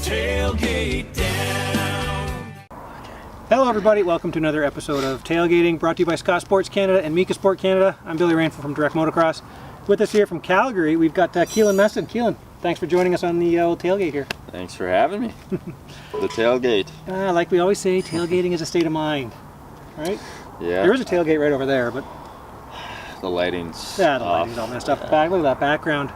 tailgate down. Hello everybody, welcome to another episode of Tailgating, brought to you by Scott Sports Canada and Mika Sport Canada. I'm Billy Rainful from Direct Motocross. With us here from Calgary, we've got Keylan Meston. Keylan, thanks for joining us on the old tailgate here. Thanks for having me. The tailgate. Like we always say, tailgating is a state of mind, right? Yeah. There is a tailgate right over there, but the lighting's yeah, the off. lighting's all messed up. Back, look at that background.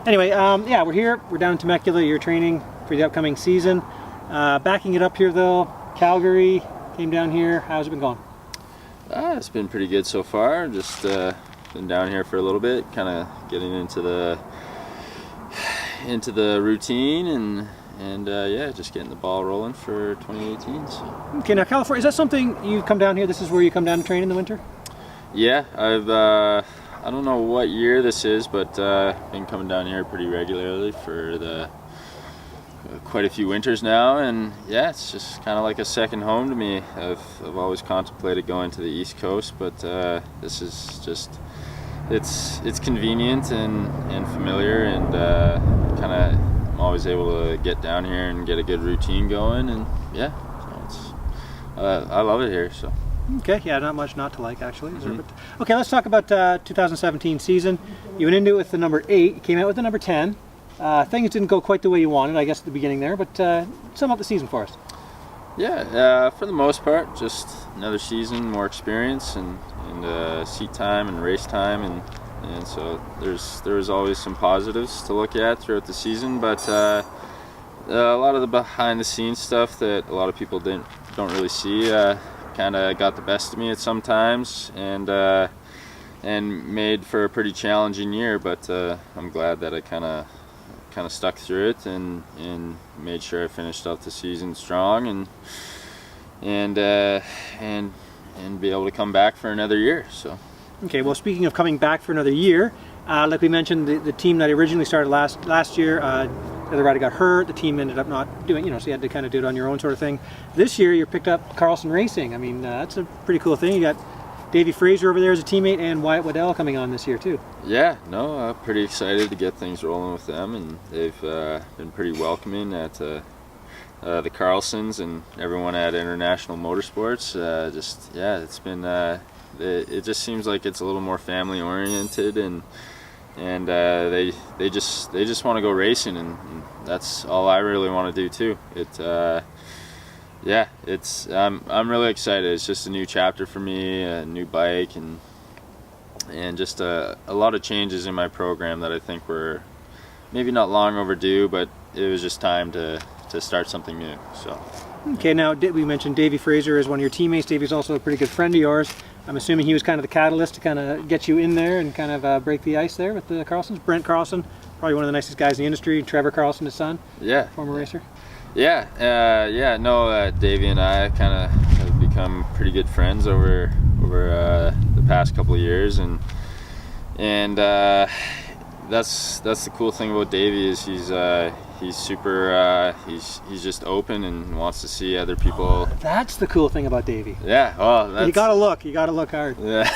Anyway, yeah, we're here. We're down in Temecula. You're training for the upcoming season. Backing it up here though, Calgary came down here. How's it been going? It's been pretty good so far. Just been down here for a little bit, kind of getting into the routine and yeah, just getting the ball rolling for 2018. So. Okay, now California, is that something you come down here? This is where you come down to train in the winter? Yeah, I've I don't know what year this is, but been coming down here pretty regularly for the quite a few winters now, and yeah, it's just kind of like a second home to me. I've always contemplated going to the East Coast, but this is just it's convenient and familiar, and kind of I'm always able to get down here and get a good routine going, and yeah, so it's I love it here. So. Okay, yeah, not much not to like actually. But, okay, let's talk about 2017 season. You went into it with the number 8, you came out with the number 10. Things didn't go quite the way you wanted, I guess, at the beginning there, but sum up the season for us. Yeah, for the most part, just another season, more experience, and seat time and race time, and so there was always some positives to look at throughout the season, but a lot of the behind the scenes stuff that a lot of people don't really see kind of got the best of me at some times, and made for a pretty challenging year, but I'm glad that I kind of stuck through it and made sure I finished out the season strong and be able to come back for another year. So. Okay, well, speaking of coming back for another year, like we mentioned, the team that originally started last year, the other rider got hurt. The team ended up not doing, so you had to kind of do it on your own sort of thing. This year, you picked up Carlson Racing. I mean, that's a pretty cool thing. You got Davey Fraser over there as a teammate, and Wyatt Waddell coming on this year too. Yeah, no, I'm pretty excited to get things rolling with them, and they've been pretty welcoming at the Carlsons and everyone at International Motorsports. It's been it just seems like it's a little more family oriented, and they just want to go racing, and that's all I really want to do too. I'm really excited. It's just a new chapter for me, a new bike, and just a lot of changes in my program that I think were maybe not long overdue, but it was just time to start something new. So. Okay, now we mentioned Davey Fraser is one of your teammates. Davey's also a pretty good friend of yours. I'm assuming he was kind of the catalyst to kind of get you in there and kind of break the ice there with the Carlsons. Brent Carlson, probably one of the nicest guys in the industry. Trevor Carlson, his son. Yeah. Former racer. Yeah, Davey and I kind of have become pretty good friends over the past couple of years, and that's the cool thing about Davey is he's super he's just open and wants to see other people. Oh, that's the cool thing about Davey. Yeah, well, you gotta look hard. Yeah.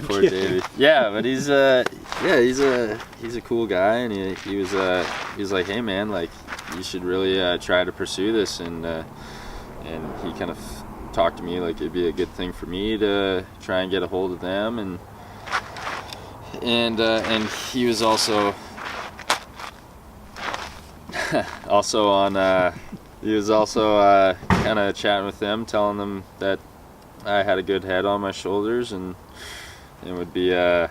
Poor Davey. Yeah, but he's a cool guy, and he was like, hey man, like you should really try to pursue this, and he kind of talked to me like it'd be a good thing for me to try and get a hold of them, and he was also kind of chatting with them, telling them that I had a good head on my shoulders, and it would be yeah,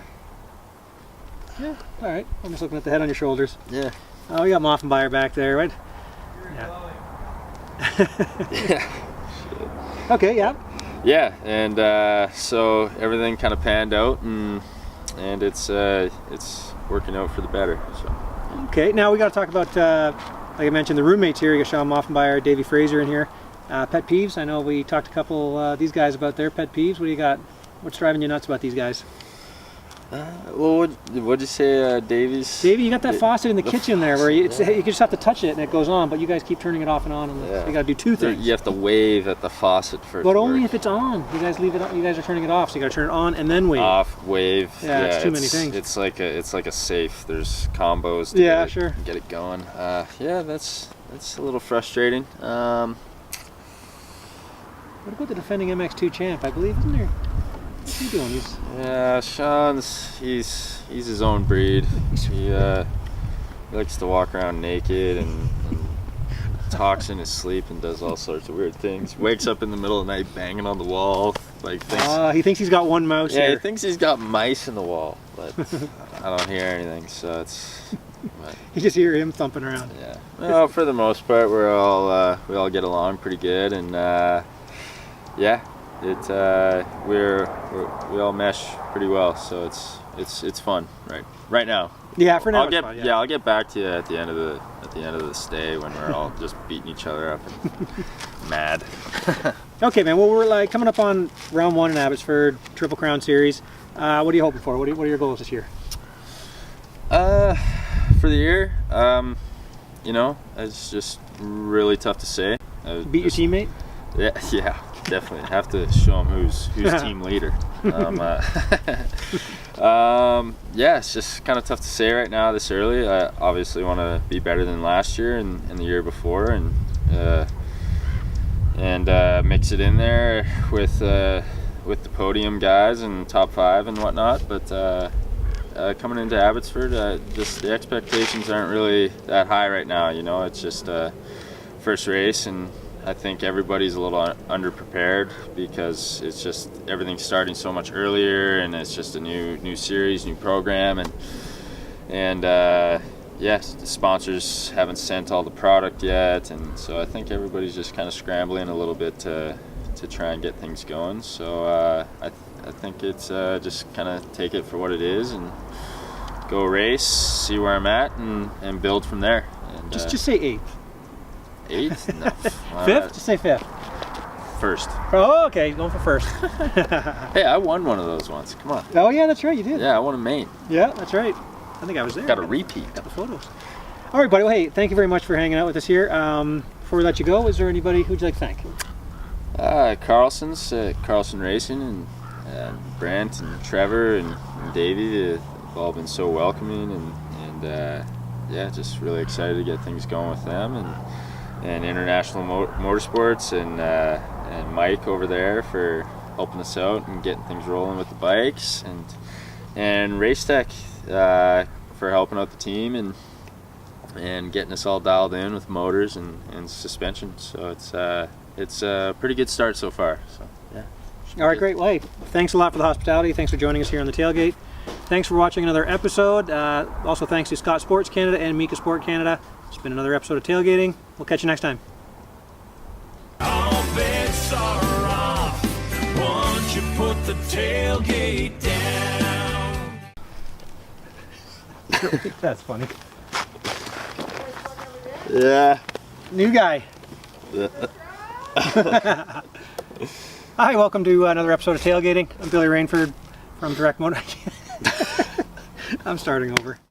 all right. I'm just looking at the head on your shoulders. Yeah. Oh, we got Moffenbauer back there, right? Yeah. Yeah. Okay, yeah. Yeah, and so everything kind of panned out, and it's working out for the better. So. Okay, now we got to talk about, like I mentioned, the roommates here. You got Sean Moffenbauer, Davey Fraser in here. Pet peeves. I know we talked to a couple these guys about their pet peeves. What do you got? What's driving you nuts about these guys? Well, what'd you say, Davies? Davey, you got that faucet in the kitchen there where you just have to touch it and it goes on, but you guys keep turning it off and on, and so you got to do two things. You have to wave at the faucet for it But to only work. if it's on. You guys leave it on. You guys are turning it off, so you got to turn it on and then wave. Off, wave. Yeah, it's too many things. It's like a safe. There's combos to get it going. Yeah, that's a little frustrating. What about the defending MX2 champ? I believe, isn't there? What's he doing? Yeah, Sean's he's his own breed. He likes to walk around naked and talks in his sleep and does all sorts of weird things. Wakes up in the middle of the night banging on the wall. Like he thinks he's got one mouse here. he thinks he's got mice in the wall, but I don't hear anything. So it's. You just hear him thumping around. Yeah. Well, for the most part, we all get along pretty good, and we all mesh pretty well. So it's fun right now. Yeah, for now. It's fun, I'll get back to you at the end of the stay when we're all just beating each other up and mad. Okay, man. Well, we're like coming up on round 1 in Abbotsford, Triple Crown Series. What are you hoping for? What are your goals this year? For the year, it's just really tough to say. Beat your teammate? Yeah, definitely. Have to show him who's team leader. It's just kind of tough to say right now this early. I obviously want to be better than last year and the year before, and mix it in there with the podium guys and top 5 and whatnot. But coming into Abbotsford, just the expectations aren't really that high right now. It's just first race, and I think everybody's a little underprepared because it's just everything's starting so much earlier, and it's just a new series, new program, and the sponsors haven't sent all the product yet, and so I think everybody's just kind of scrambling a little bit to try and get things going. So I think it's just kind of take it for what it is and go race, see where I'm at, and build from there. And, just say 8th. 8th? No. 5th? Just say 5th. First. Oh, okay. Going for first. Hey, I won one of those once. Come on. Oh, yeah, that's right. You did. Yeah, I won a main. Yeah, that's right. I think I was there. Got a repeat. Got the photos. All right, buddy. Well, hey, thank you very much for hanging out with us here. Before we let you go, is there anybody who'd you like to thank? Carlson Racing, and Brent and Trevor and Davey have all been so welcoming, and just really excited to get things going with them, and International Motorsports and Mike over there for helping us out and getting things rolling with the bikes, and Race Tech for helping out the team and getting us all dialed in with motors and suspension. So it's a pretty good start so far. So yeah. All right, great. Well, hey, thanks a lot for the hospitality. Thanks for joining us here on the Tailgate. Thanks for watching another episode. Also, thanks to Scott Sports Canada and Mika Sport Canada. It's been another episode of Tailgating. We'll catch you next time. All bets are off once you put the tailgate down. That's funny. Yeah. New guy. Hi, welcome to another episode of Tailgating. I'm Billy Rainford from Direct Motor. I'm starting over.